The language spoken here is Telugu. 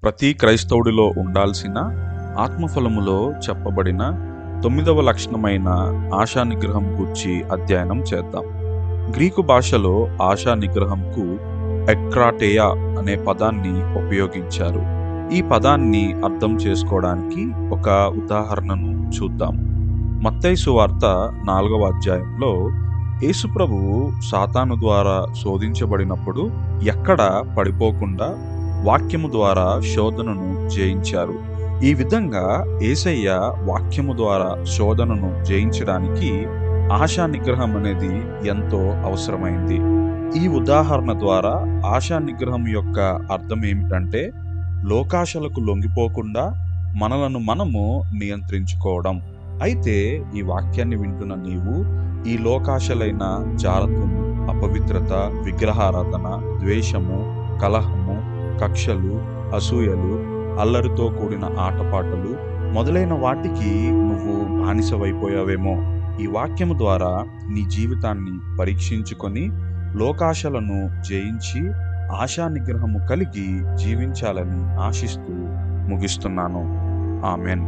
ప్రతి క్రైస్తవుడిలో ఉండాల్సిన ఆత్మఫలములో చెప్పబడిన 9వ లక్షణమైన ఆశా నిగ్రహం గూర్చి అధ్యయనం చేద్దాం. గ్రీకు భాషలో ఆశా నిగ్రహంకు ఎక్రాటేయా అనే పదాన్ని ఉపయోగించారు. ఈ పదాన్ని అర్థం చేసుకోవడానికి ఒక ఉదాహరణను చూద్దాం. మత్తయి సువార్త 4వ అధ్యాయంలో యేసుప్రభువు సాతాను ద్వారా శోధించబడినప్పుడు ఎక్కడా పడిపోకుండా వాక్యము ద్వారా శోధనను జయించారు. ఈ విధంగా యేసయ్య వాక్యము ద్వారా శోధనను జయించడానికి ఆశా నిగ్రహం అనేది ఎంతో అవసరమైంది. ఈ ఉదాహరణ ద్వారా ఆశా నిగ్రహం యొక్క అర్థం ఏమిటంటే, లోకాశలకు లొంగిపోకుండా మనలను మనము నియంత్రించుకోవడం. అయితే ఈ వాక్యాన్ని వింటున్న నీవు ఈ లోకాశలైన జారత్వము, అపవిత్రత, విగ్రహారాధన, ద్వేషము, కలహము, కక్షలు, అసూయలు, అల్లరితో కూడిన ఆటపాటలు మొదలైన వాటికి నువ్వు బానిసవైపోయావేమో. ఈ వాక్యము ద్వారా నీ జీవితాన్ని పరీక్షించుకొని లోకాశలను జయించి ఆశా నిగ్రహము కలిగి జీవించాలని ఆశిస్తూ ముగిస్తున్నాను. ఆమెన్.